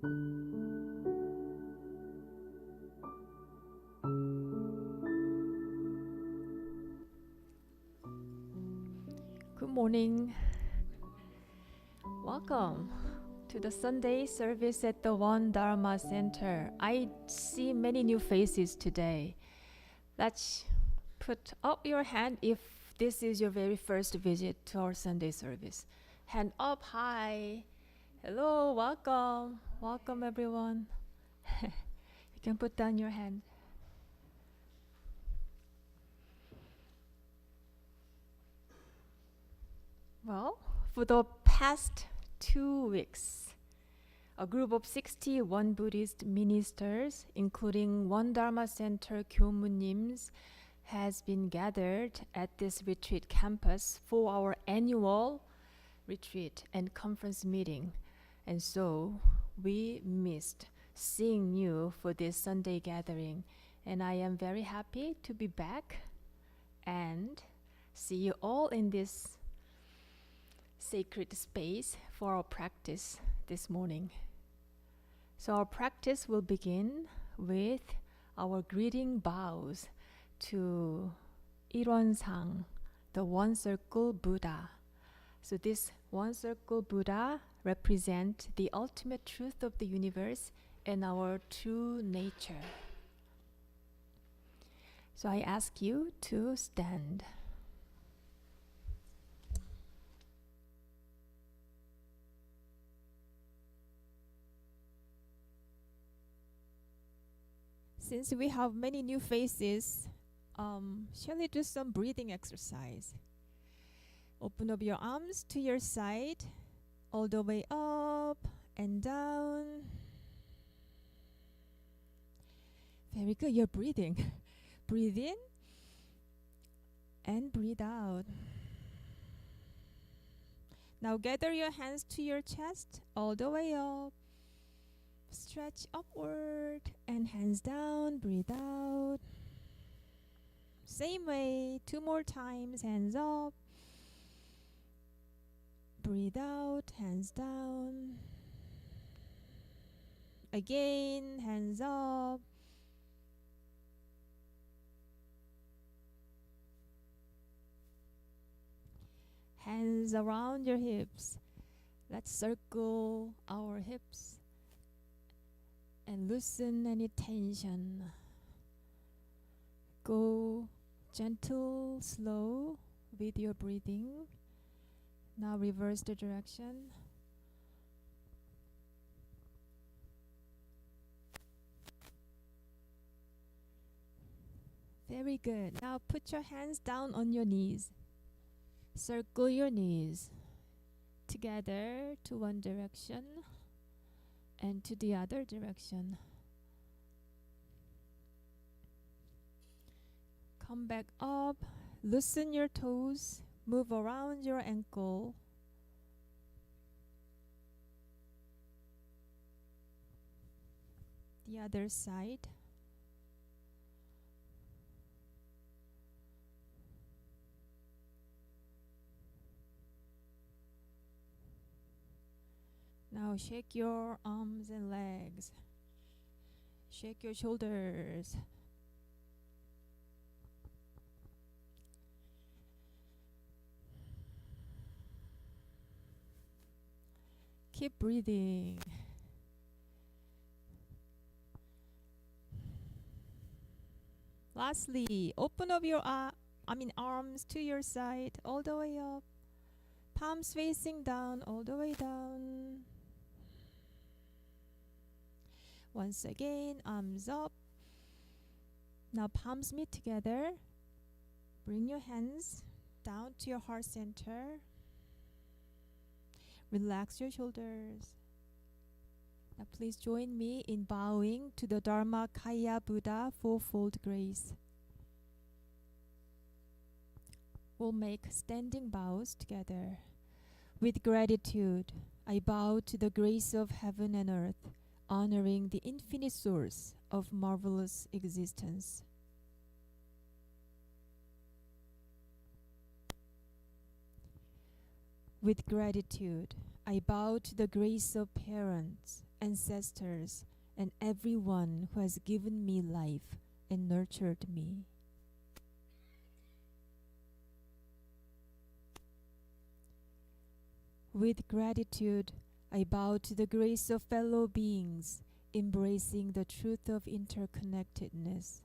Good morning. Welcome to the Sunday service at the One Dharma Center. I see many new faces today. Let's put up your hand if this is your very first visit to our Sunday service. Hand up high. Hello, welcome. Welcome everyone. You can put down your hand. Well, for the past 2 weeks, a group of 61 Buddhist ministers, including One Dharma Center Gyomunims, has been gathered at this retreat campus for our annual retreat and conference meeting. And so we missed seeing you for this Sunday gathering. And I am very happy to be back and see you all in this sacred space for our practice this morning. So our practice will begin with our greeting bows to Ilwonsang, the One Circle Buddha. So this One Circle Buddha represents the ultimate truth of the universe and our true nature. So I ask you to stand. Since we have many new faces, shall we do some breathing exercise? Open up your arms to your side, all the way up and down. Very good, you're breathing. Breathe in and breathe out. Now gather your hands to your chest, all the way up. Stretch upward and hands down, breathe out. Same way, 2 more times, hands up. Breathe out, hands down. Again, hands up. Hands around your hips. Let's circle our hips and loosen any tension. Go gentle, slow with your breathing. Now reverse the direction. Very good. Now put your hands down on your knees. Circle your knees together to one direction and to the other direction. Come back up, loosen your toes, move around your ankle. The other side. Now shake your arms and legs. Shake your shoulders. Keep breathing. Lastly, open up your arms to your side, all the way up. Palms facing down, all the way down. Once again, arms up. Now palms meet together. Bring your hands down to your heart center. Relax your shoulders. Now please join me in bowing to the Dharma Kaya Buddha Fourfold Grace. We'll make standing bows together. With gratitude, I bow to the grace of heaven and earth, honoring the infinite source of marvelous existence. With gratitude, I bow to the grace of parents ancestors, and everyone who has given me life and nurtured me. With gratitude, I bow to the grace of fellow beings, embracing the truth of interconnectedness.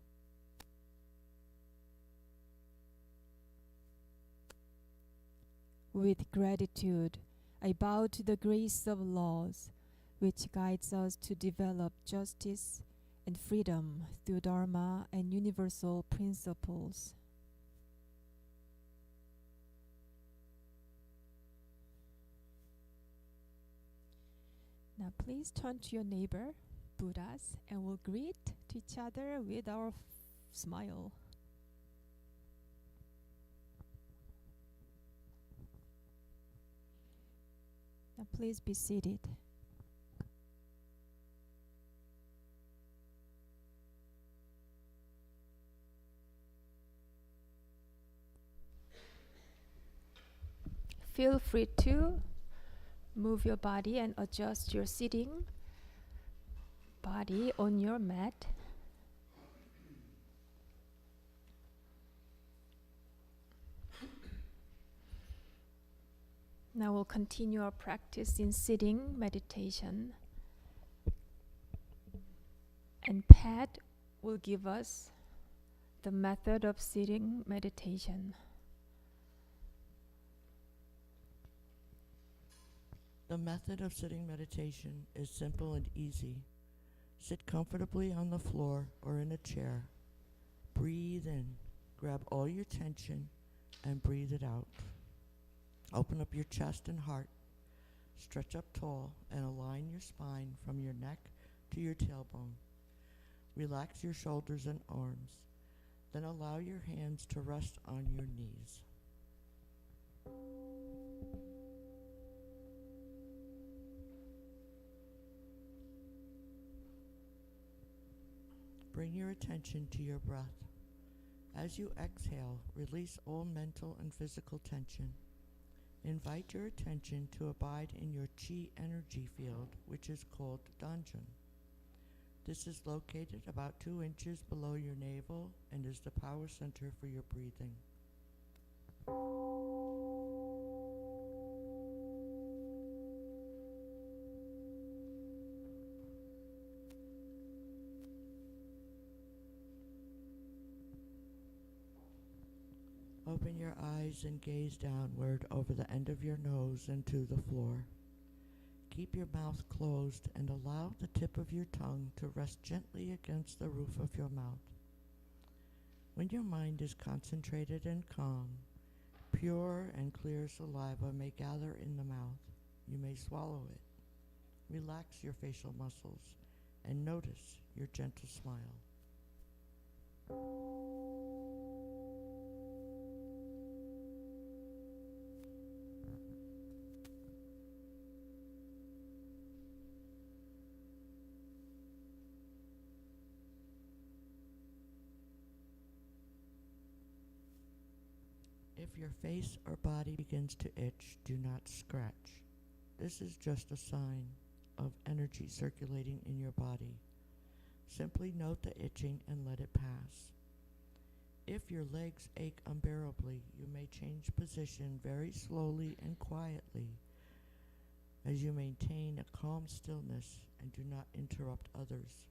With gratitude, I bow to the grace of laws, which guides us to develop justice and freedom through Dharma and universal principles. Now please turn to your neighbor, Buddhas, and we'll greet to each other with our smile. Now please be seated. Feel free to move your body and adjust your sitting body on your mat. Now we'll continue our practice in sitting meditation. And Pat will give us the method of sitting meditation. The method of sitting meditation is simple and easy. Sit comfortably on the floor or in a chair. Breathe in. Grab all your tension and breathe it out. Open up your chest and heart. Stretch up tall and align your spine from your neck to your tailbone. Relax your shoulders and arms. Then allow your hands to rest on your knees. Bring your attention to your breath. As you exhale, release all mental and physical tension. Invite your attention to abide in your chi energy field, which is called Danjan. This is located about 2 inches below your navel and is the power center for your breathing. Open your eyes and gaze downward over the end of your nose and to the floor. Keep your mouth closed and allow the tip of your tongue to rest gently against the roof of your mouth. When your mind is concentrated and calm, pure and clear saliva may gather in the mouth. You may swallow it. Relax your facial muscles and notice your gentle smile. If your face or body begins to itch, do not scratch. This is just a sign of energy circulating in your body. Simply note the itching and let it pass. If your legs ache unbearably, you may change position very slowly and quietly as you maintain a calm stillness and do not interrupt others.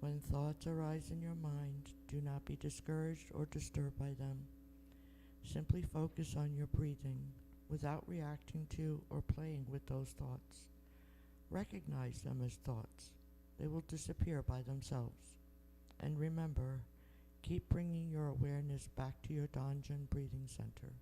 When thoughts arise in your mind, do not be discouraged or disturbed by them. Simply focus on your breathing without reacting to or playing with those thoughts. Recognize them as thoughts. They will disappear by themselves. And remember, keep bringing your awareness back to your Danjan breathing center.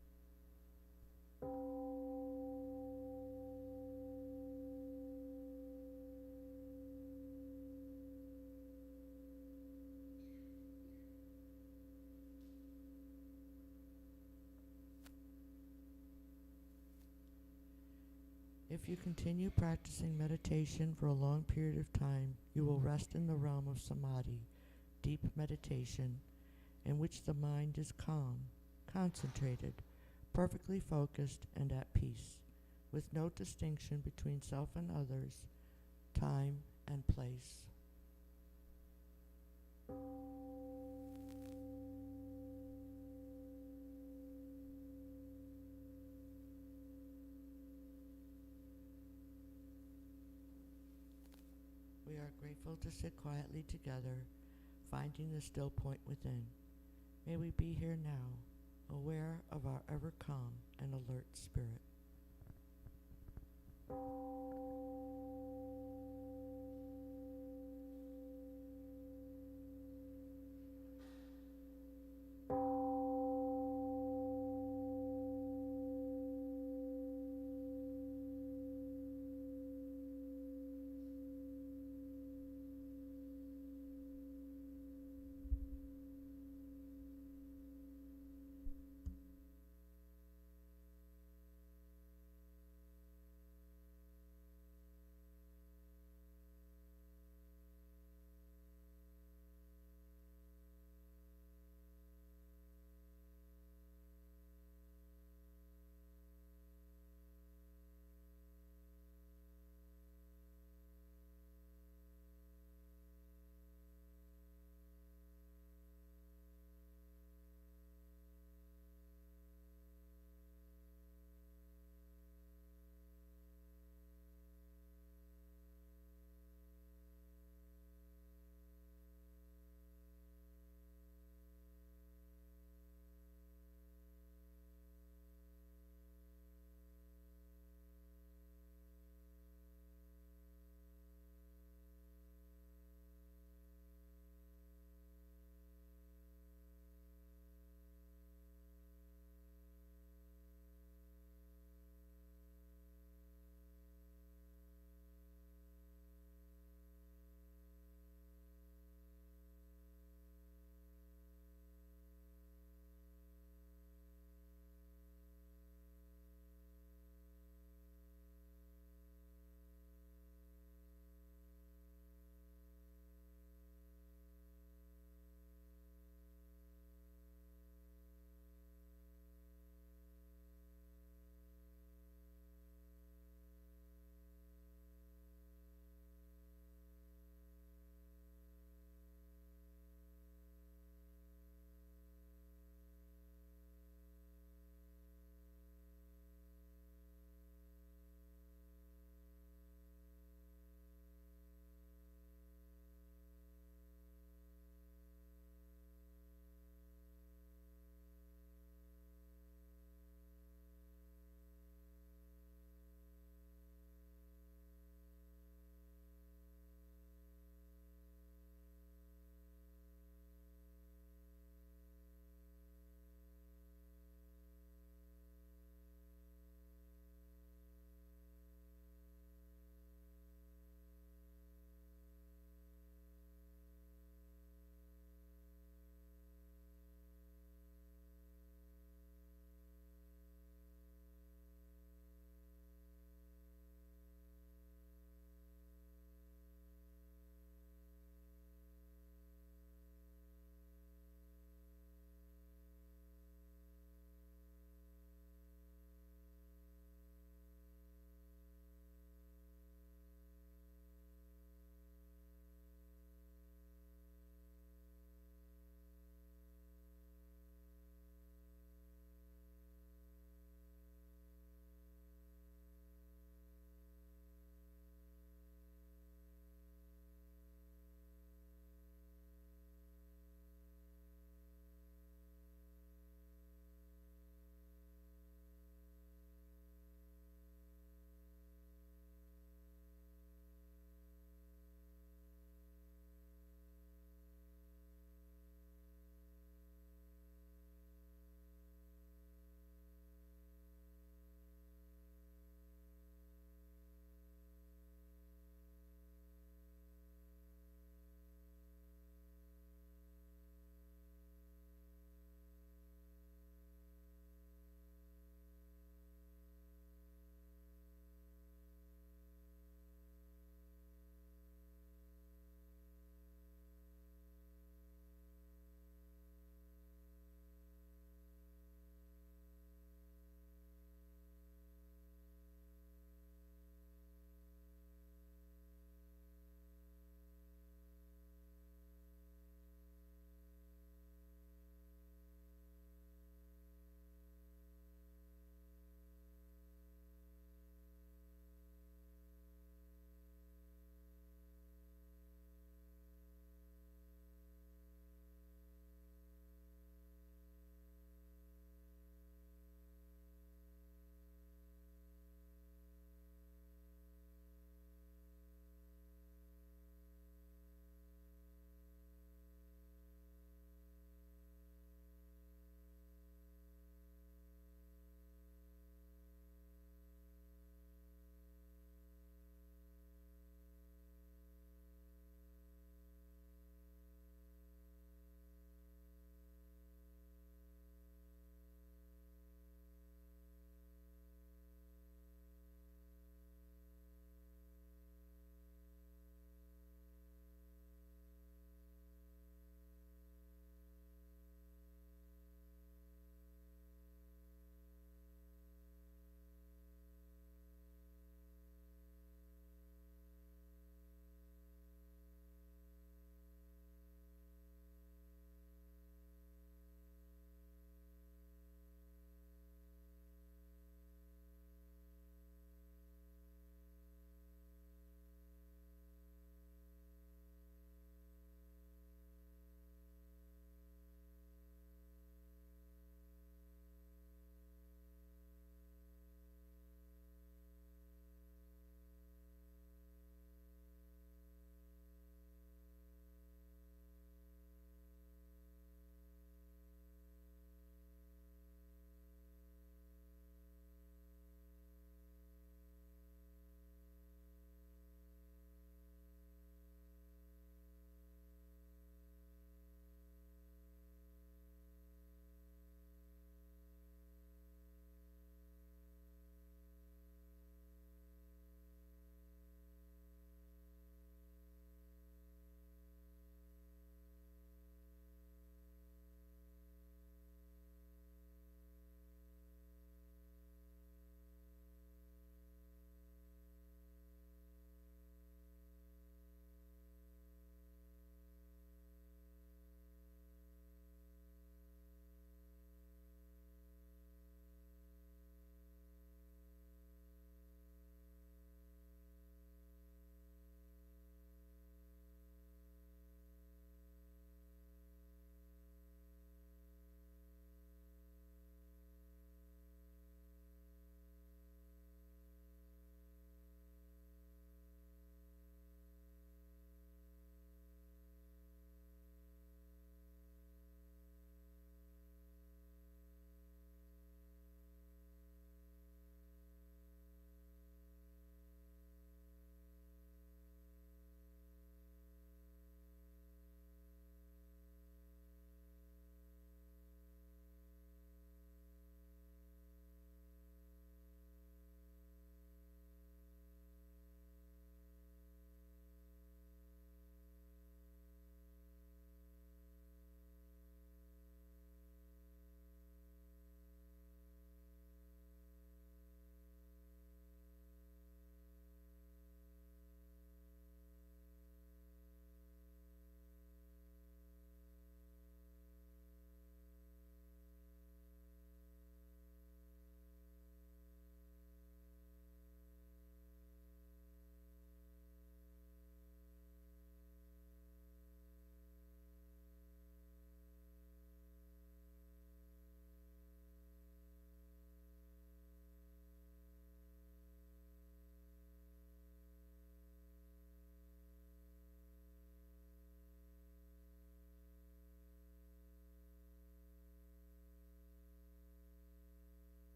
If If you continue practicing meditation for a long period of time, you will rest in the realm of samadhi, deep meditation, in which the mind is calm, concentrated, perfectly focused, and at peace, with no distinction between self and others, time and place. We are grateful to sit quietly together, finding the still point within. May we be here now, aware of our ever calm and alert spirit.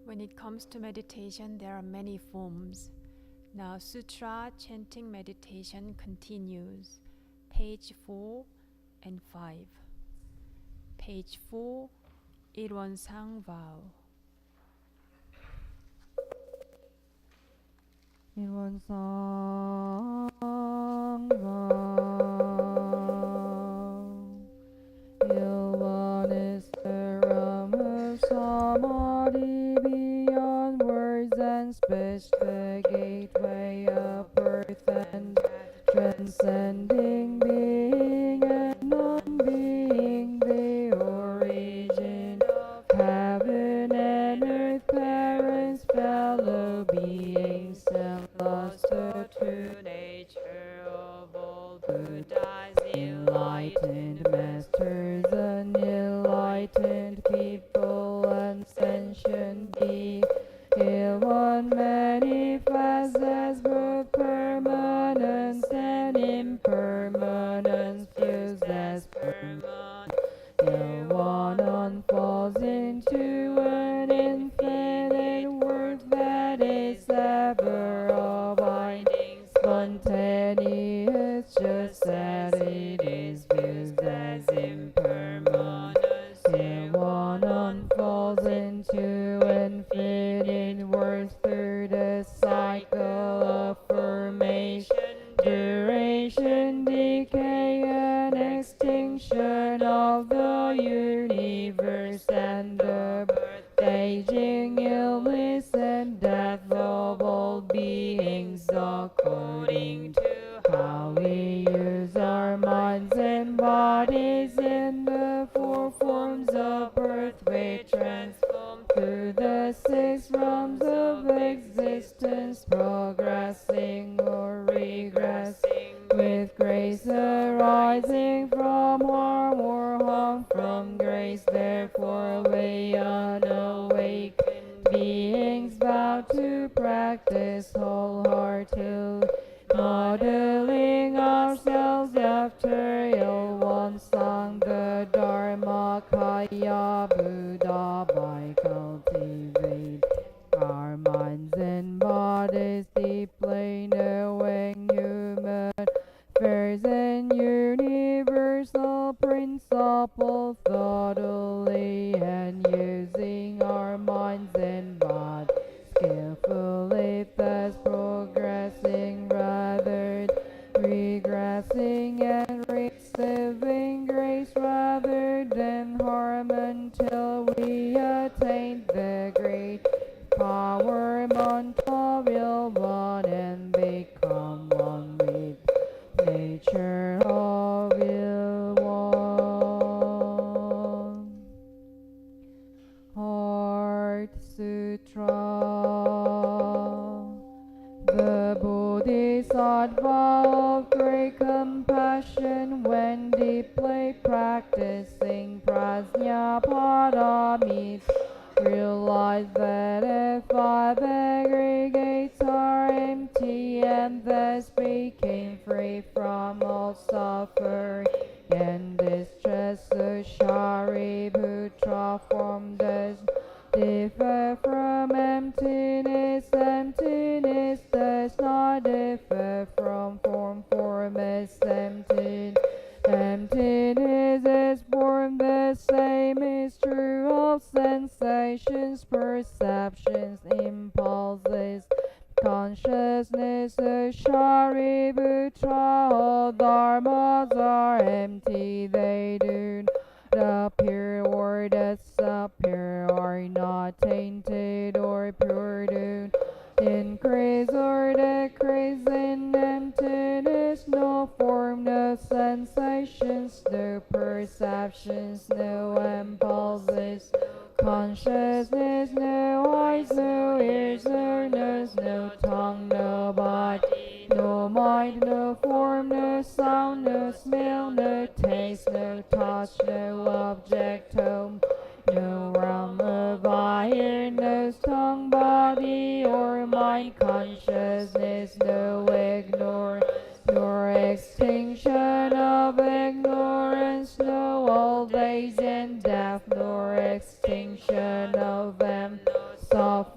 When it comes to meditation, there are many forms. Now, Sutra chanting meditation continues. Page 4 and 5. Page 4, 일원상 vow. 일원상 일원 is the realm of samadhi beyond words and speech, the gateway of birth and transcending being and non-being, the origin of heaven and earth, parents, fellow beings, and lost the true nature of all Buddhas, enlightened masters, unenlightened people, and sentient beings. One manifests as both permanence and impermanence, fused as permanent. One unfolds into an infinite world that is ever abiding, spontaneous, just as it is, fused as impermanence. One unfolds into infinite words through the cycle of formation, duration, decay, and extinction of the universe, and the birth, aging, illness, and death of all beings, according to how we use our minds and bodies. In the four forms of birth we transform through the six realms of existence, progressing or regressing, with grace arising from harm or harm from grace. Therefore we unawakened beings vow to practice wholeheartedly, modeling ourselves after Ilwan Sangha, Dharma, Kaya, Buddha, by cultivating our minds and bodies deeply, knowing human affairs and universal principles thoughtfully, and using our minds and bodies skillfully, thus progressing rather than regressing, and receiving grace rather than harm, until we attain the great power mantra will one and become one with nature of will one. Heart Sutra. The Bodhisattva of great compassion, when deeply practicing prajnaparamita, realized that if five aggregates are empty, and thus became free from all suffering and distress, so Shariputra form does differ from emptiness. Emptiness does not differ from form. Form is empty. Emptiness is form. The same is true of sensations, perceptions, impulses, consciousness. Shariputra, all dharmas are empty. They do not appear or disappear, are not tainted or pure, do increase or decrease in emptiness. No form, no sensations, no perceptions, no impulses, consciousness, no eyes, no ears, no nose, no tongue, no body, no mind, no form, no sound, no smell, no taste, no touch, no object, home, no realm of iron, no tongue, body, or mind, consciousness, no ignorance, nor extinction of ignorance, no old age and death, nor extinction of them, soft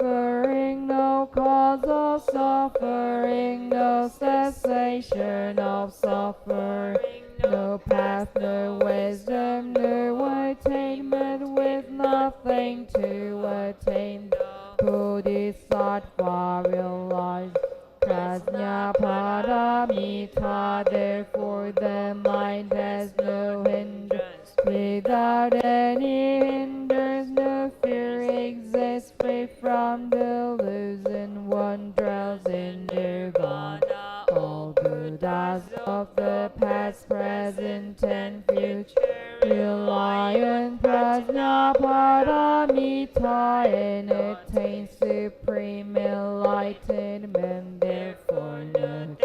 self-suffering, no path, no wisdom, no attainment, with nothing to attain. Bodhisattva realized Prajna Paramita, therefore the mind has no hindrance. Without any hindrance, no fear exists, free from delusion, one dwells in nirvana. All Buddhas of the past, present, and future rely on Prajna Paramita and attain supreme enlightenment. Therefore, no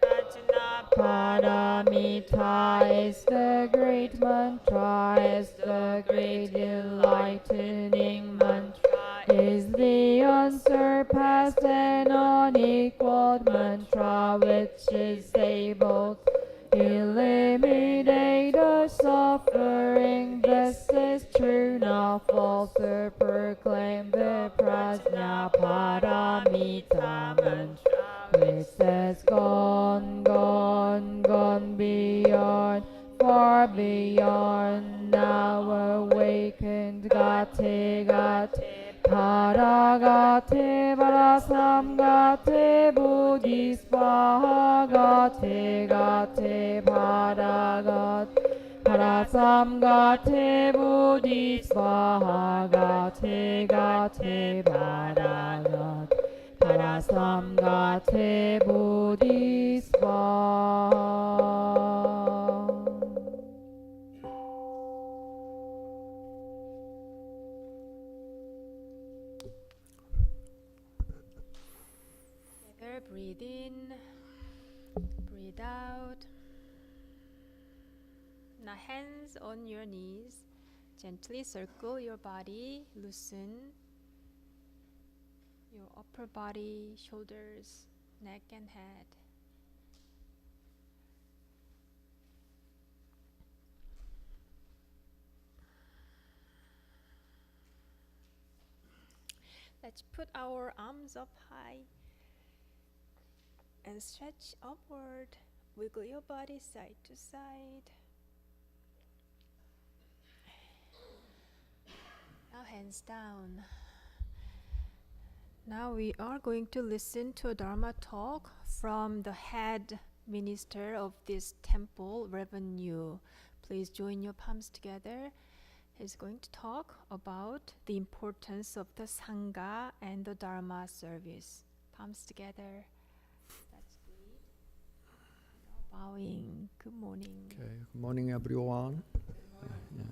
Prajna Paramita is the great mantra, is the great enlightening mantra, is the unsurpassed and unequaled mantra, which is able to eliminate the suffering. This is true, not false, to proclaim the Prajna Paramita mantra, which has gone, gone, gone beyond, far beyond, now awakened. Gate, gate, paragate, parasamgate, bodhisvaha, gate, gate, paragate, parasamgate, bodhisvaha, gate, gate, paragate, parasamgate, bodhisvaha. Together, breathe in, breathe out. Now hands on your knees. Gently circle your body, loosen your upper body, shoulders, neck and head. Let's put our arms up high and stretch upward. Wiggle your body side to side. Now hands down. Now we are going to listen to a Dharma talk from the head minister of this temple, Reverend Yu. Please join your palms together. He's going to talk about the importance of the Sangha and the Dharma service. Palms together. That's good. Now bowing. Good morning. Okay, good morning, everyone. Yeah.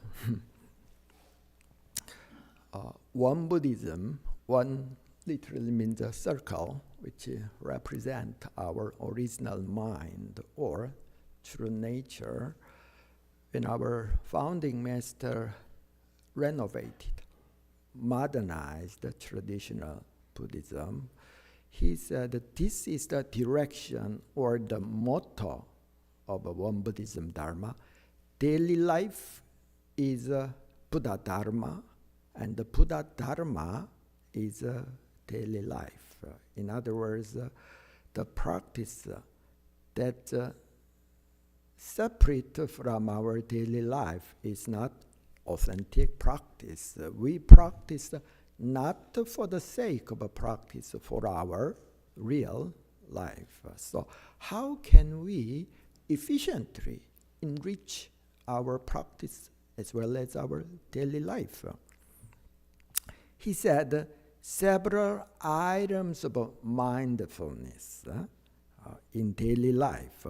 One Buddhism, one literally means a circle, which represent our original mind or true nature. When our founding master renovated, modernized the traditional Buddhism, he said that this is the direction or the motto of one Buddhism Dharma. Daily life is Buddha Dharma, and the Buddha Dharma is daily life. In other words, the practice that separate from our daily life is not authentic practice. We practice not for the sake of a practice, for our real life. So how can we efficiently enrich our practice as well as our daily life? He said several items of mindfulness in daily life.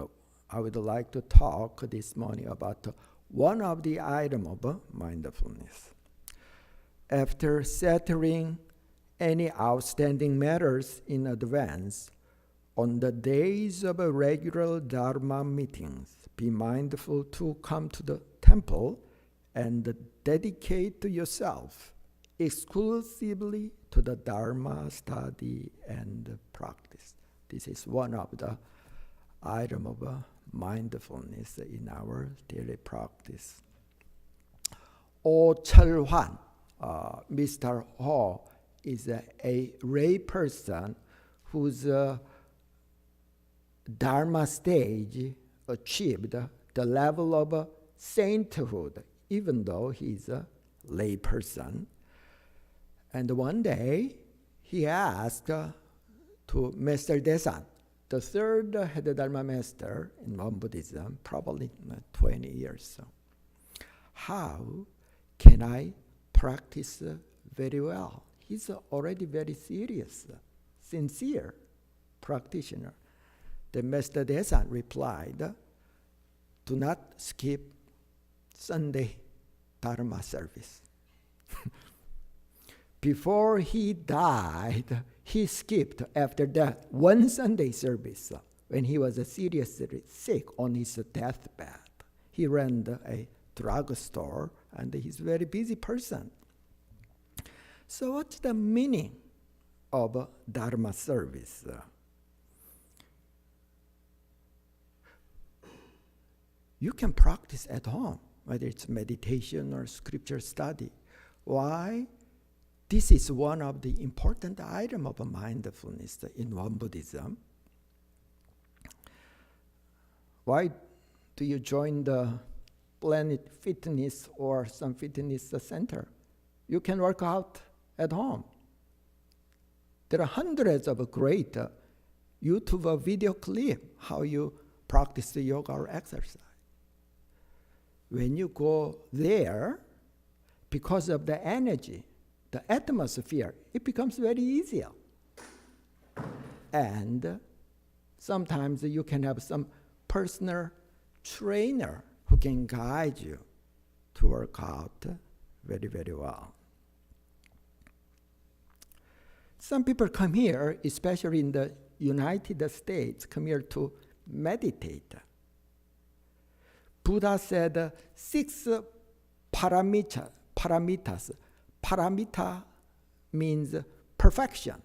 I would like to talk this morning about one of the items of mindfulness. After settling any outstanding matters in advance, on the days of regular Dharma meetings, be mindful to come to the temple and dedicate yourself exclusively to the Dharma study and practice. This is one of the items of mindfulness in our daily practice. Oh Chul-hwan, Mr. Ho, is a lay person whose Dharma stage achieved the level of sainthood, even though he's a lay person. And one day, he asked to Master Desan, the third head Dharma master in Won Buddhism, probably 20 years. So, how can I practice very well? He's already very serious, sincere practitioner. The Master Desan replied, do not skip Sunday Dharma service. Before he died, he skipped after that one Sunday service when he was seriously sick on his deathbed. He ran a drugstore and he's a very busy person. So what's the meaning of Dharma service? You can practice at home, whether it's meditation or scripture study. Why? This is one of the important items of mindfulness in Won Buddhism. Why do you join the Planet Fitness or some fitness center? You can work out at home. There are hundreds of great YouTube video clips how you practice the yoga or exercise. When you go there, because of the energy, the atmosphere, it becomes very easier. And sometimes you can have some personal trainer who can guide you to work out very, very well. Some people come here, especially in the United States, come here to meditate. Buddha said 6 paramitas. Paramita means perfection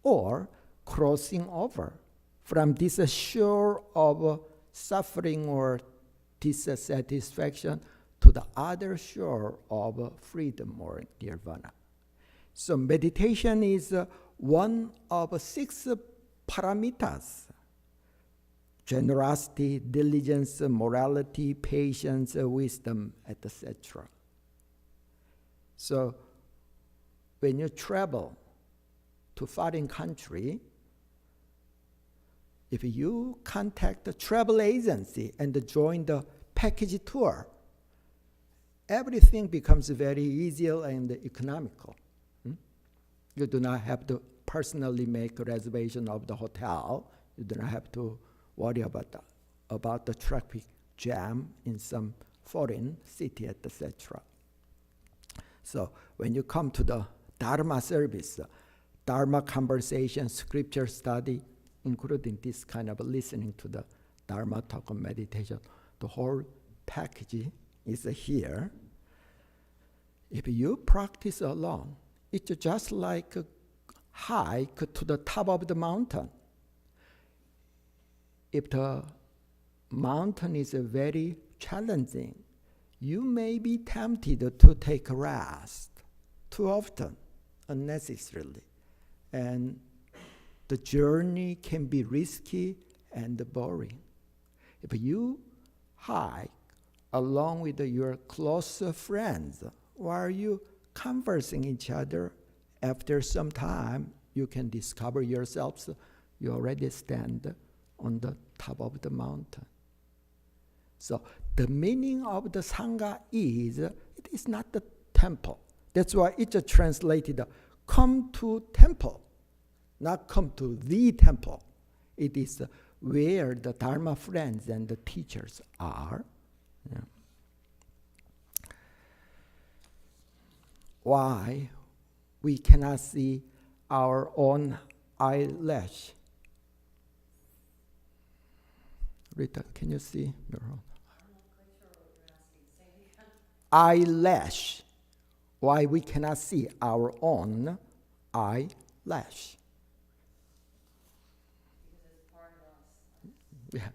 or crossing over from this shore of suffering or dissatisfaction to the other shore of freedom or nirvana. So meditation is one of 6 paramitas: generosity, diligence, morality, patience, wisdom, etc. So when you travel to foreign country, if you contact the travel agency and join the package tour, everything becomes very easy and economical. You do not have to personally make a reservation of the hotel. You do not have to worry about the traffic jam in some foreign city, etc. So when you come to the Dharma service, Dharma conversation, scripture study, including this kind of listening to the Dharma talk and meditation, the whole package is here. If you practice alone, it's just like a hike to the top of the mountain. If the mountain is very challenging, you may be tempted to take a rest too often, unnecessarily. And the journey can be risky and boring. If you hike along with your close friends, while you conversing each other, after some time, you can discover yourselves, you already stand on the top of the mountain. So the meaning of the Sangha is, it is not the temple. That's why it's translated, come to temple, not come to the temple. It is where the Dharma friends and the teachers are. Yeah. Why we cannot see our own eyelash? Rita, can you see your own? Eyelash. Why we cannot see our own eyelash? Yeah,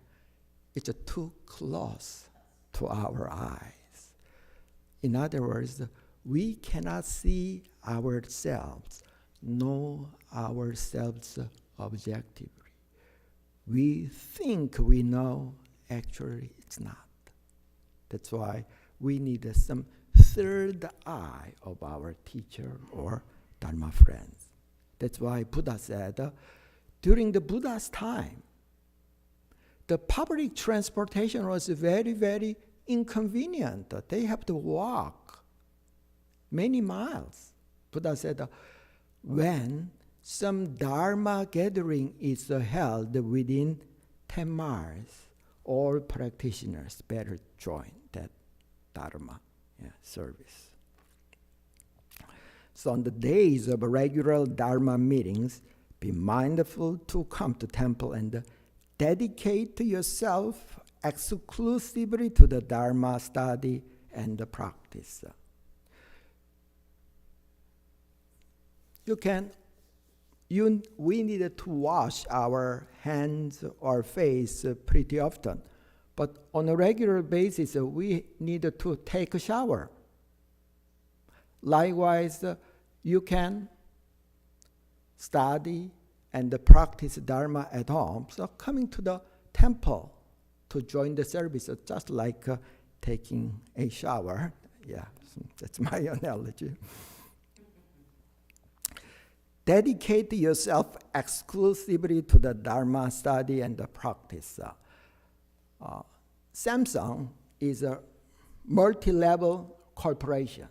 it's too close to our eyes. In other words, we cannot see ourselves, know ourselves objectively. We think we know Actually, it's not. That's why we need some third eye of our teacher or Dharma friends. That's why Buddha said, during the Buddha's time, the public transportation was very, very inconvenient. They have to walk many miles. Buddha said, when some Dharma gathering is held within 10 miles, all practitioners better join that Dharma service. So on the days of regular Dharma meetings, be mindful to come to temple and dedicate yourself exclusively to the Dharma study and the practice. We need to wash our hands or face pretty often. But on a regular basis, we need to take a shower. Likewise, you can study and practice Dharma at home. So coming to the temple to join the service is just like taking a shower. Yeah, that's my analogy. Dedicate yourself exclusively to the Dharma study and the practice. Samsung is a multi-level corporation.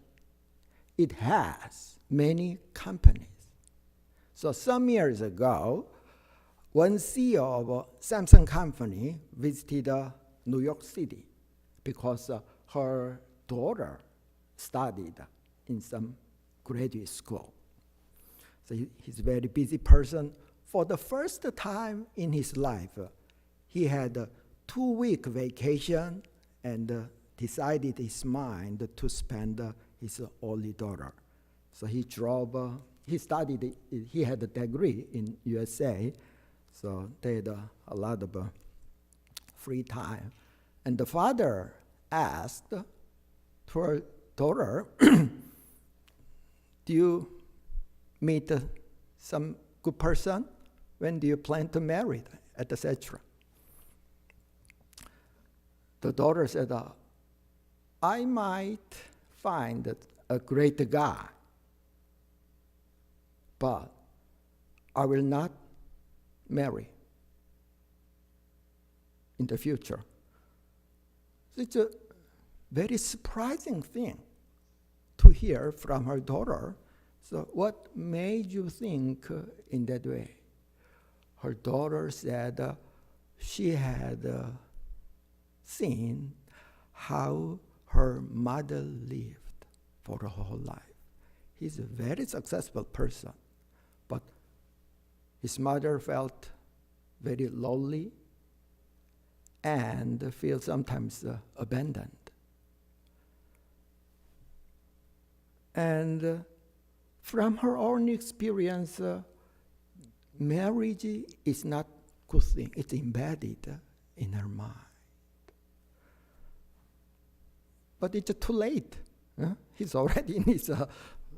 It has many companies. So some years ago, one CEO of a Samsung company visited New York City because her daughter studied in some graduate school. So he's a very busy person. For the first time in his life, he had a 2-week vacation and decided his mind to spend his only daughter. So he drove, he had a degree in USA, so they had a lot of free time. And the father asked to her daughter, do you meet some good person? When do you plan to marry, etc.? The daughter said, I might find a great guy, but I will not marry in the future. So it's a very surprising thing to hear from her daughter. So what made you think in that way? Her daughter said she had seen how her mother lived for her whole life. He's a very successful person, but his mother felt very lonely and feel sometimes abandoned. And from her own experience, marriage is not a good thing. It's embedded in her mind. But it's too late. He's already in his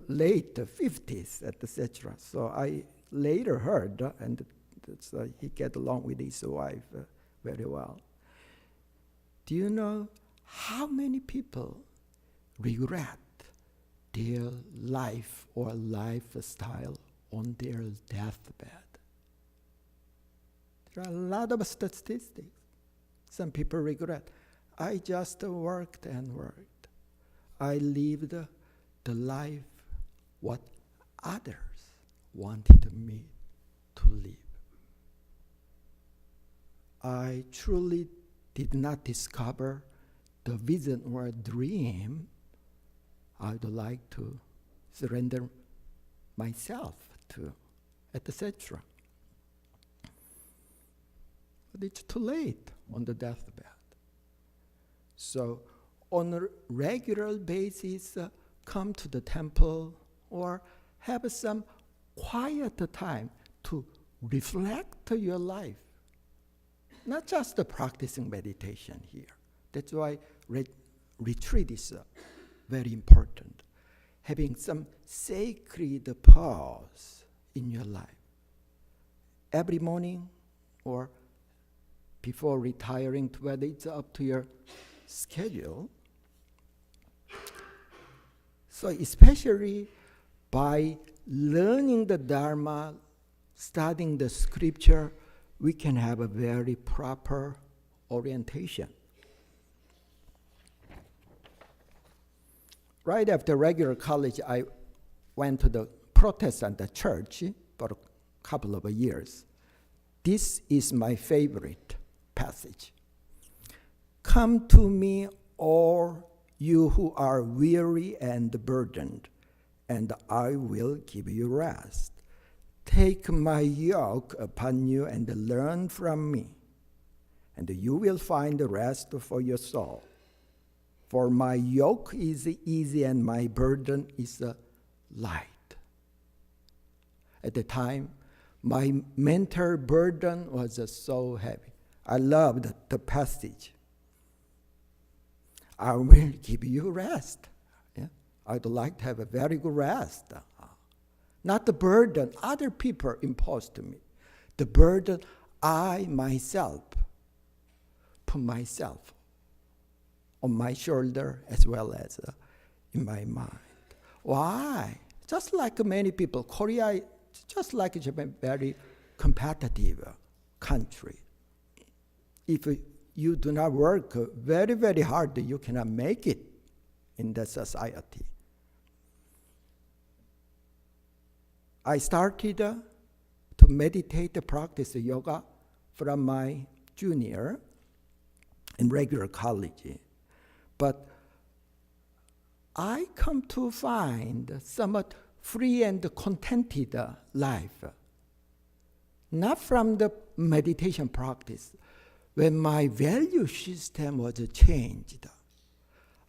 late 50s, etc. So I later heard, and he get along with his wife very well. Do you know how many people regret their life or lifestyle on their deathbed? There are a lot of statistics. Some people regret, I just worked and worked. I lived the life what others wanted me to live. I truly did not discover the vision or dream I would like to surrender myself to, etc. But it's too late on the deathbed. So on a regular basis, come to the temple or have some quiet time to reflect your life. Not just practicing meditation here. That's why retreat is very important. Having some sacred pause in your life. Every morning or before retiring, whether it's up to your schedule. So especially by learning the Dharma, studying the scripture, we can have a very proper orientation. Right after regular college, I went to the Protestant church for a couple of years. This is my favorite passage. Come to me, all you who are weary and burdened, and I will give you rest. Take my yoke upon you and learn from me, and you will find rest for your soul. For my yoke is easy and my burden is light. At the time, my mental burden was so heavy. I loved the passage. I will give you rest. Yeah? I'd like to have a very good rest. Not the burden other people imposed to me. The burden I myself put myself on my shoulder as well as in my mind. Why? Just like many people, Korea, just like Japan, very competitive country. If you do not work very, very hard, you cannot make it in the society. I started to meditate, practice yoga from my junior in regular college. But I come to find somewhat free and contented life, not from the meditation practice. When my value system was changed,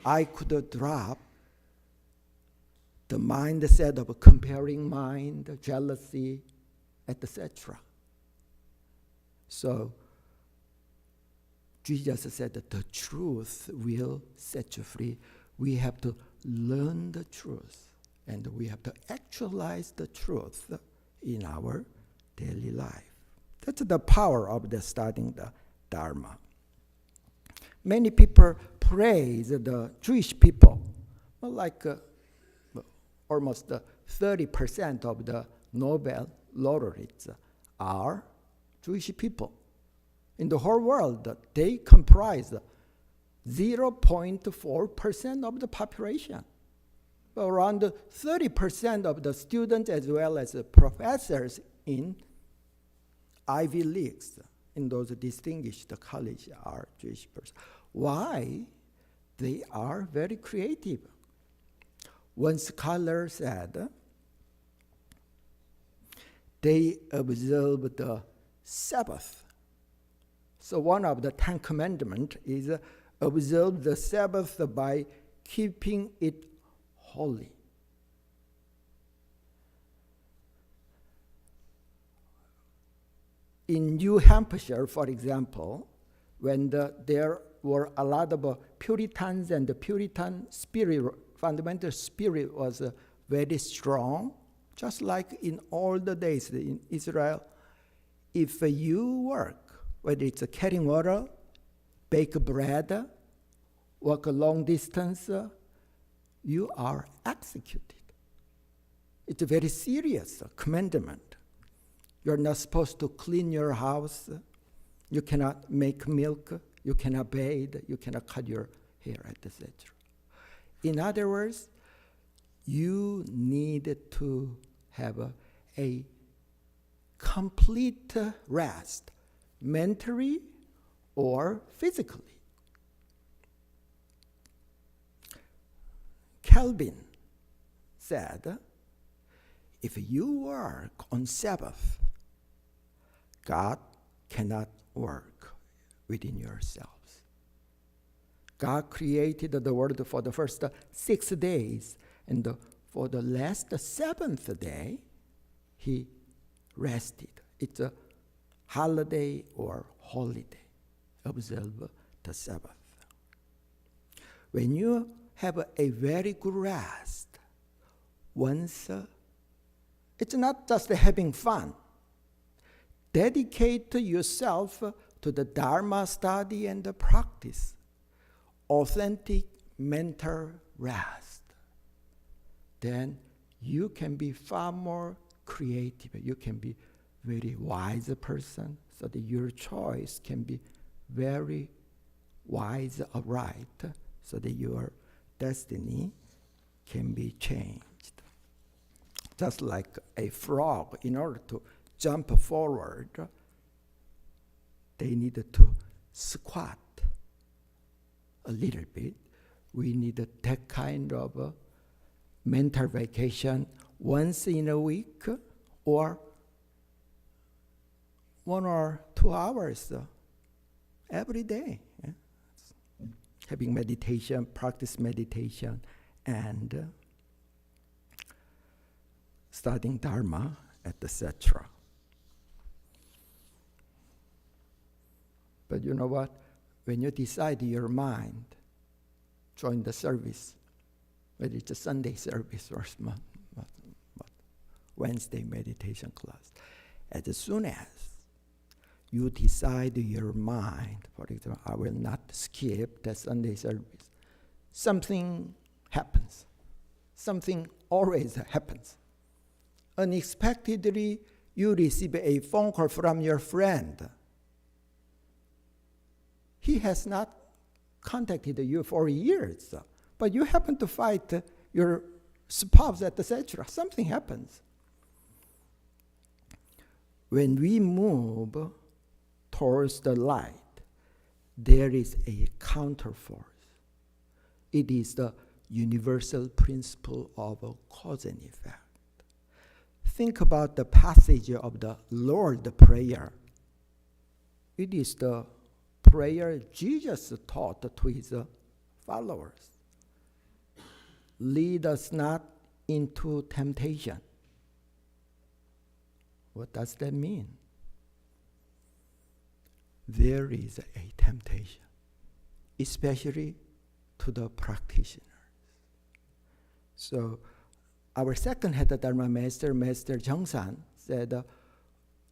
I could drop the mindset of comparing mind, jealousy, etc. So Jesus said that the truth will set you free. We have to learn the truth, and we have to actualize the truth in our daily life. That's the power of the studying the Dharma. Many people praise the Jewish people, like almost 30% of the Nobel laureates are Jewish people. In the whole world, they comprise 0.4% of the population. Around 30% of the students as well as the professors in Ivy Leagues, in those distinguished colleges, are Jewish persons. Why? They are very creative. One scholar said they observe the Sabbath. So one of the 10 Commandments is observe the Sabbath by keeping it holy. In New Hampshire, for example, when there were a lot of Puritans and the Puritan spirit, fundamental spirit was very strong, just like in all the days in Israel. If you work, whether it's carrying water, bake bread, walk a long distance, you are executed. It's a very serious commandment. You're not supposed to clean your house. You cannot make milk. You cannot bathe. You cannot cut your hair, etc. In other words, you need to have a complete rest, mentally or physically. Calvin said, if you work on Sabbath, God cannot work within yourselves. God created the world for the first 6 days, and for the last 7th day, he rested. It's a holiday or holiday. Observe the Sabbath. When you have a very good rest, once it's not just having fun. Dedicate yourself to the Dharma study and the practice, authentic mental rest, then you can be far more creative. You can be very wise person, so that your choice can be very wise or right, so that your destiny can be changed. Just like a frog, in order to jump forward, they need to squat a little bit. We need that kind of mental vacation once in a week, or 1 or 2 hours every day. Yeah? Having meditation, practice meditation, and studying Dharma, etc. But you know what? When you decide your mind, join the service, whether it's a Sunday service or Wednesday meditation class, as soon as you decide your mind, for example, I will not skip the Sunday service, something happens. Something always happens. Unexpectedly, you receive a phone call from your friend. He has not contacted you for years, but you happen to fight your spouse, etc. Something happens. When we move towards the light, there is a counterforce. It is the universal principle of cause and effect. Think about the passage of the Lord's Prayer. It is the prayer Jesus taught to his followers. Lead us not into temptation. What does that mean? There is a temptation, especially to the practitioners. So our second head Dharma master, Master Jeongsan, said,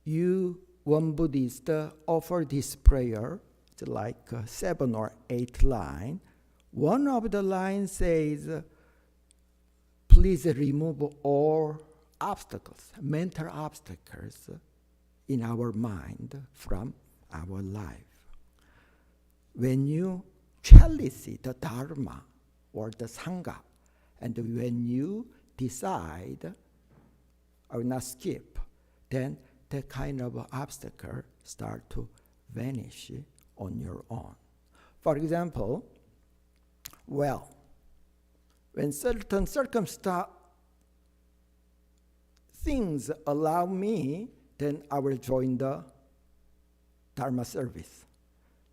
you, one Buddhist, offer this prayer. It's like 7 or 8 lines. One of the lines says, please remove all obstacles, mental obstacles in our mind from our life. When you chalice the Dharma or the Sangha, and when you decide, I will not skip, then that kind of obstacle start to vanish on your own. For example, when certain things allow me, then I will join the Dharma service.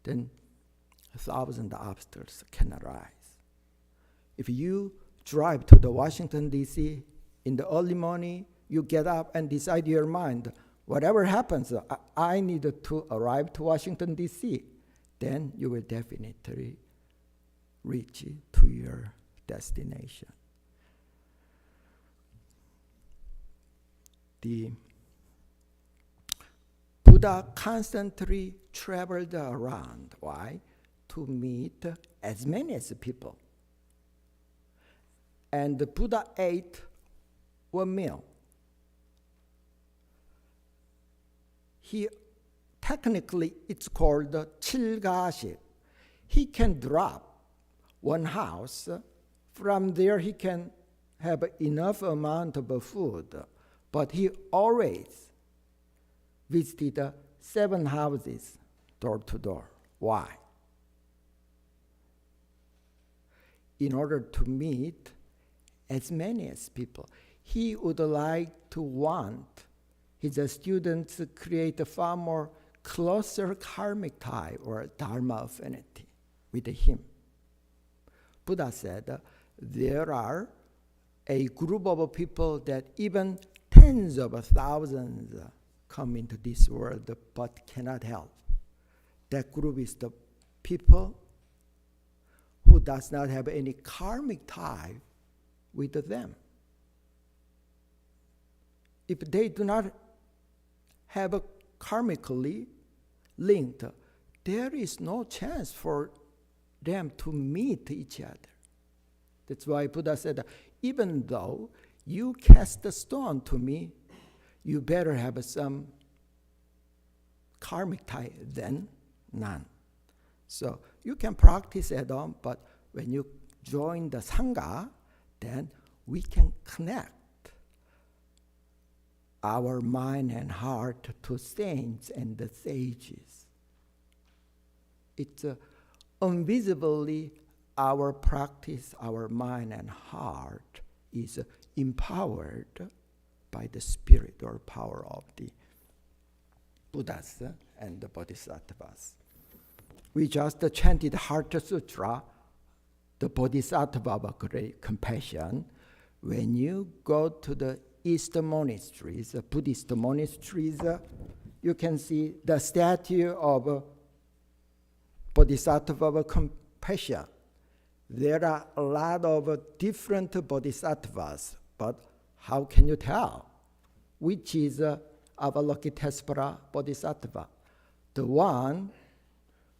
Then 1,000 obstacles can arise. If you drive to the Washington, D.C. in the early morning, you get up and decide your mind, whatever happens, I need to arrive to Washington, D.C., then you will definitely reach to your destination. The Buddha constantly traveled around. Why? To meet as many as people. And the Buddha ate 1 meal. Technically, it's called 칠가식. He can drop one house. From there, he can have enough amount of food. But he always visited 7 houses door to door. Why? In order to meet as many as people. He would like to want his students to create a far more closer karmic tie or Dharma affinity with him. Buddha said, there are a group of people that even tens of thousands come into this world but cannot help. That group is the people who does not have any karmic tie with them. If they do not have a karmically linked, there is no chance for them to meet each other. That's why Buddha said, even though you cast a stone to me, you better have some karmic tie than none. So you can practice at home, but when you join the Sangha, then we can connect our mind and heart to saints and the sages. It's invisibly our practice, our mind and heart is empowered by the spirit or power of the Buddhas and the Bodhisattvas. We just chanted Heart Sutra, the Bodhisattva of great compassion. When you go to the Eastern monasteries, Buddhist monasteries, you can see the statue of Bodhisattva of compassion. There are a lot of different bodhisattvas, but how can you tell which is Avalokitesvara Bodhisattva? The one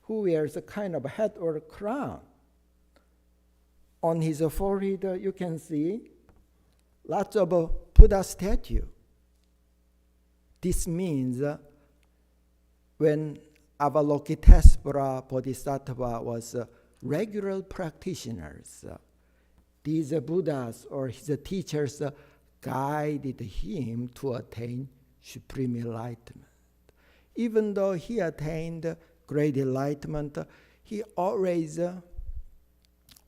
who wears a kind of hat or a crown. On his forehead, you can see lots of Buddha statue. This means when Avalokitesvara Bodhisattva was regular practitioners, these Buddhas or his teachers guided him to attain supreme enlightenment. Even though he attained great enlightenment, he always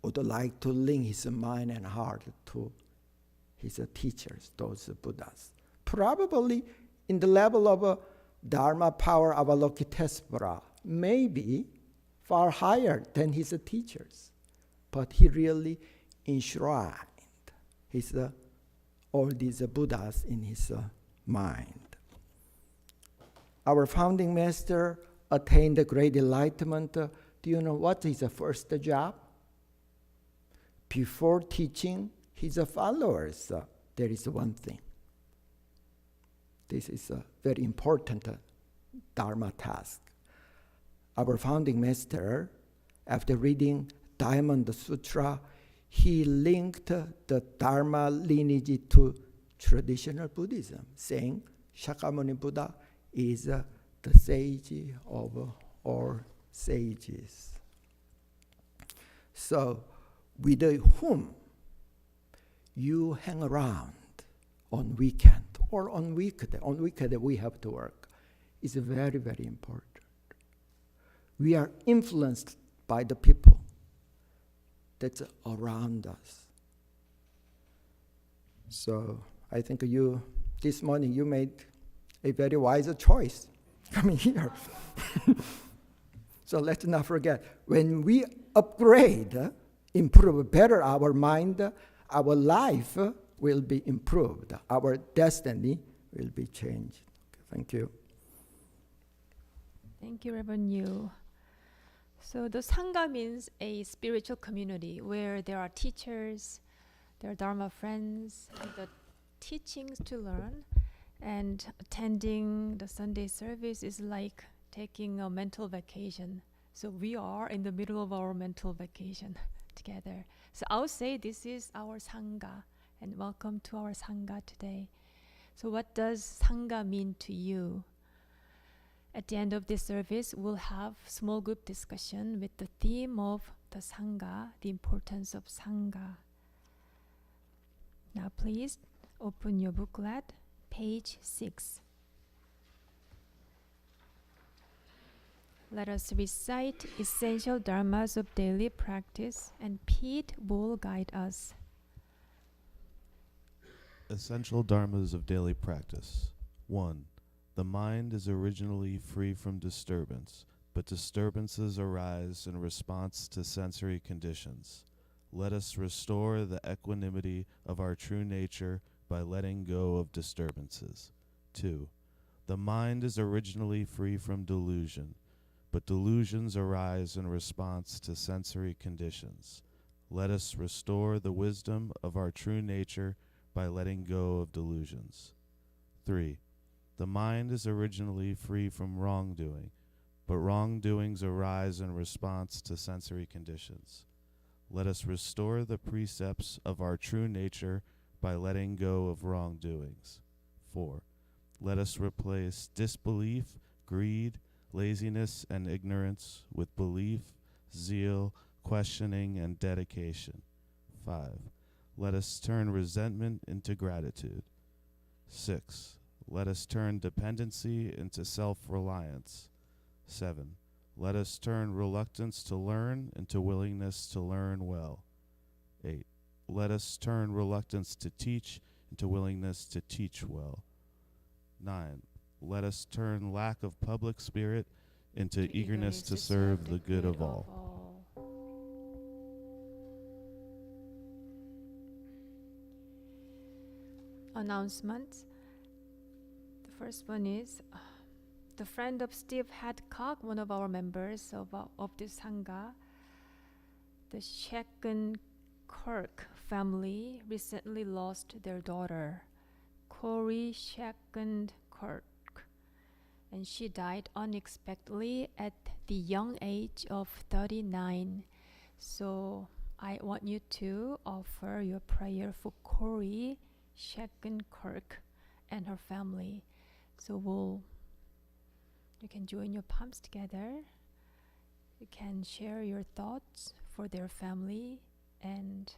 would like to link his mind and heart to his teachers, those Buddhas. Probably in the level of Dharma power Avalokitesvara, maybe far higher than his teachers. But he really enshrined all these Buddhas in his mind. Our founding master attained great enlightenment. Do you know what is his first job? Before teaching his followers, there is one thing. This is a very important Dharma task. Our founding master, after reading Diamond Sutra, he linked the Dharma lineage to traditional Buddhism, saying Shakyamuni Buddha is the sage of all sages. So, with whom you hang around on weekend or on weekday. On weekday we have to work. It's very, very important. We are influenced by the people that's around us. So I think this morning you made a very wise choice coming here. So let's not forget, when we upgrade, improve better our mind, our life will be improved. Our destiny will be changed. Thank you. Thank you, Reverend Yu. So the Sangha means a spiritual community where there are teachers, there are Dharma friends, and the teachings to learn. And attending the Sunday service is like taking a mental vacation. So we are in the middle of our mental vacation together. So I'll say this is our Sangha, and welcome to our Sangha today. So what does Sangha mean to you? At the end of this service, we'll have small group discussion with the theme of the Sangha, the importance of Sangha. Now please open your booklet, page 6. Let us recite essential dharmas of daily practice, and Pete will guide us. Essential dharmas of daily practice. 1. The mind is originally free from disturbance, but disturbances arise in response to sensory conditions. Let us restore the equanimity of our true nature by letting go of disturbances. 2. The mind is originally free from delusion, but delusions arise in response to sensory conditions. Let us restore the wisdom of our true nature by letting go of delusions. 3. The mind is originally free from wrongdoing, but wrongdoings arise in response to sensory conditions. Let us restore the precepts of our true nature by letting go of wrongdoings. 4. Let us replace disbelief, greed, laziness, and ignorance with belief, zeal, questioning, and dedication. 5. Let us turn resentment into gratitude. 6. Let us turn dependency into self-reliance. 7. Let us turn reluctance to learn into willingness to learn well. 8. Let us turn reluctance to teach into willingness to teach well. 9. Let us turn lack of public spirit into eagerness to serve the good of all. Announcements. The first one is the friend of Steve Hadcock, one of our members of the Sangha, the Shaken Kirk family recently lost their daughter, Corey Shaken Kirk, and she died unexpectedly at the young age of 39. So I want you to offer your prayer for Corey Shaken Kirk and her family. So you can join your palms together. You can share your thoughts for their family and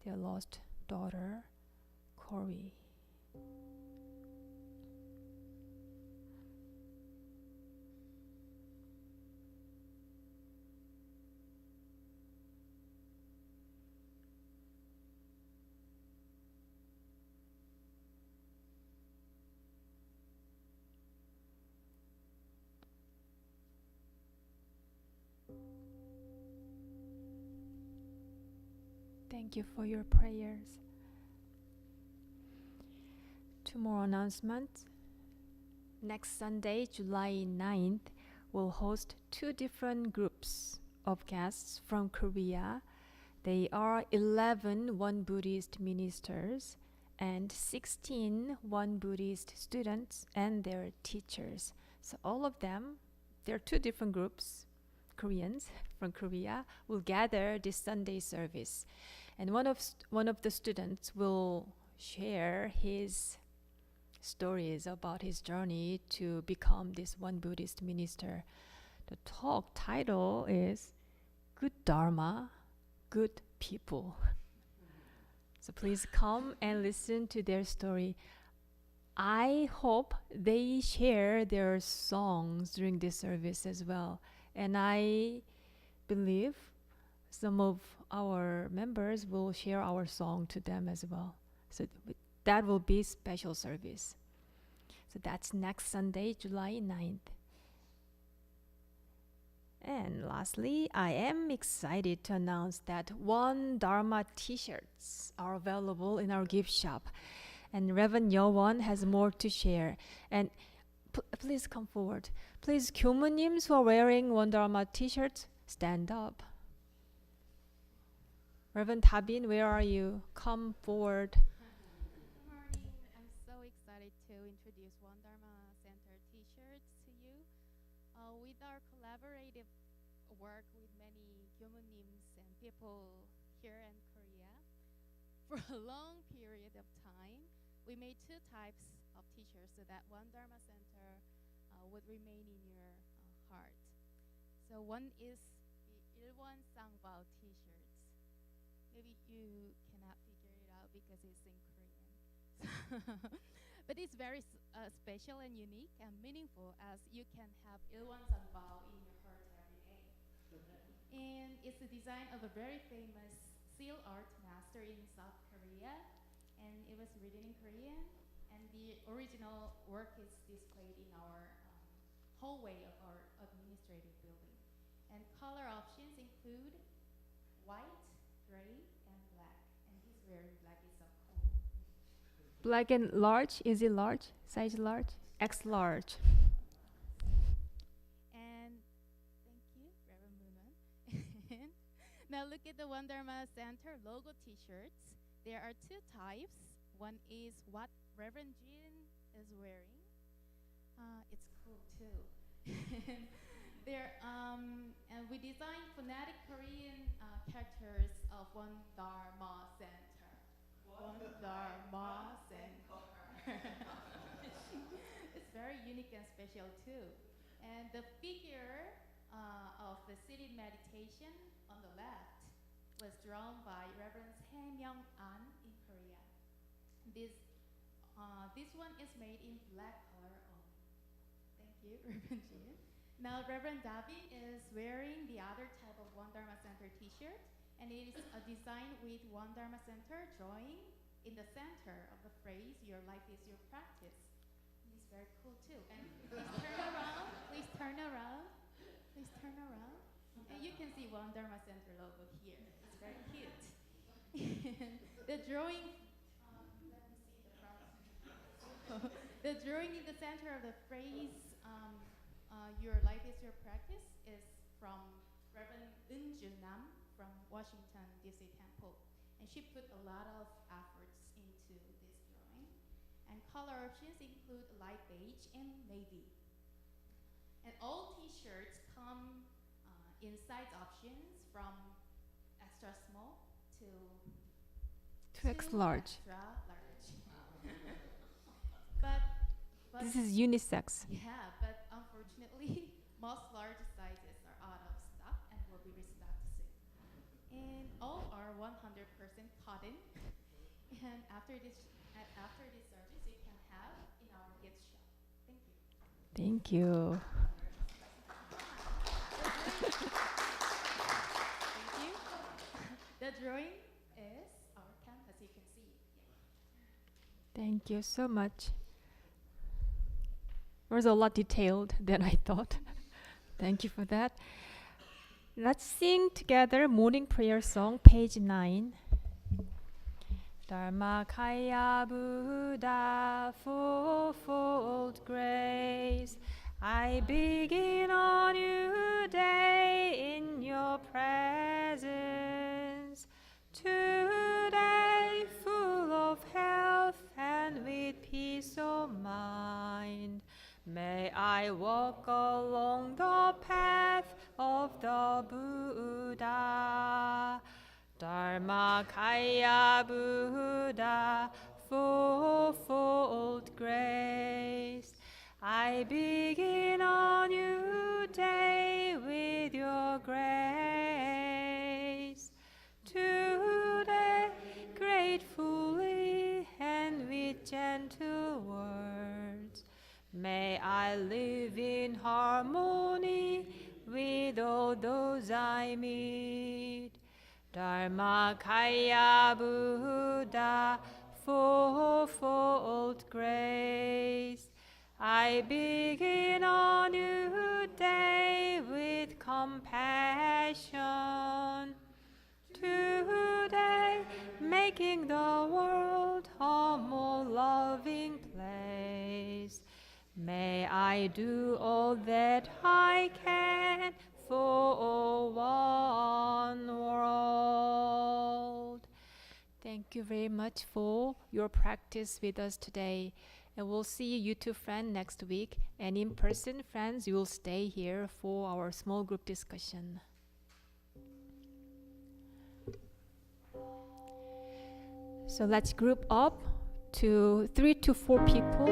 their lost daughter, Corey. Thank you for your prayers. Two more announcements. Next Sunday, July 9th, we'll host two different groups of guests from Korea. They are 11 One Buddhist ministers and 16 One Buddhist students and their teachers. So all of them, there are two different groups, Koreans from Korea, will gather this Sunday service. And one of the students will share his stories about his journey to become this One Buddhist minister. The talk title is Good Dharma, Good People. So please come and listen to their story. I hope they share their songs during this service as well. And I believe some of our members will share our song to them as well. So that will be special service. So that's next Sunday, July 9th. And lastly, I am excited to announce that One Dharma t-shirts are available in our gift shop. And Reverend Yowon has more to share. And please come forward. Please, 교무님s who are wearing One Dharma t-shirts, stand up. Reverend Tabin, where are you? Come forward. Good morning. I'm so excited to introduce One Dharma Center T-shirts to you. With our collaborative work with many gyumunim and people here in Korea, for a long period of time, we made two types of T-shirts so that One Dharma Center would remain in your heart. So one is the 일원 쌍바오 T-shirts. Maybe you cannot figure it out because it's in Korean. But it's very special and unique and meaningful as you can have 일원 쌍바오 in your heart every day. And it's the design of a very famous seal art master in South Korea. And it was written in Korean. And the original work is displayed in our hallway of our administrative building. And color options include white, gray, and black. And he's wearing black, is so cool. Black and large, is it large? Size large? X large. And thank you, Reverend Moonon. Now look at the One Dharma Center logo t-shirts. There are two types. One is what Reverend Jin is wearing. It's cool too. And we designed phonetic Korean characters of one Dharma center. One Dharma center. It's very unique and special too. And the figure of the seated meditation on the left was drawn by Reverend Hae Myung-an in Korea. This one is made in black color only. Thank you, Reverend Jin. Now Reverend David is wearing the other type of One Dharma Center t-shirt, and it is a design with One Dharma Center drawing in the center of the phrase, "Your life is your practice." It's very cool too. And please turn around, please turn around, please turn around. And you can see One Dharma Center logo here. It's very cute. The drawing, let me see the front. The drawing in the center of the phrase, "Your life is your practice," is from Reverend Eun Nam from Washington, D.C. Temple. And she put a lot of efforts into this drawing. And color options include light beige and navy. And all t-shirts come in size options from extra small to 2X large. extra large. but This is unisex. yeah, but unfortunately, most large sizes are out of stock and will be restocked soon. And all are 100% cotton. And after these surgeries, you can have in our gift shop. Thank you. Thank you. Thank you. The drawing is our campus, you can see. Thank you so much. It was a lot detailed than I thought. Thank you for that. Let's sing together morning prayer song, page 9. Dharmakaya Buddha, fourfold grace, I begin a new day in your presence. Today full of health and with peace of mind, may I walk along the path of the Buddha. Dharmakaya Buddha, fourfold grace, I begin a new day with your grace. Today, gratefully and with gentle words, may I live in harmony with all those I meet. Dharmakaya Buddha, fourfold grace, I begin a new day with compassion. Today, making the world a more loving place, may I do all that I can for one world. Thank you very much for your practice with us today. And we'll see you two friends next week. And in person, friends, you will stay here for our small group discussion. So let's group up to 3 to 4 people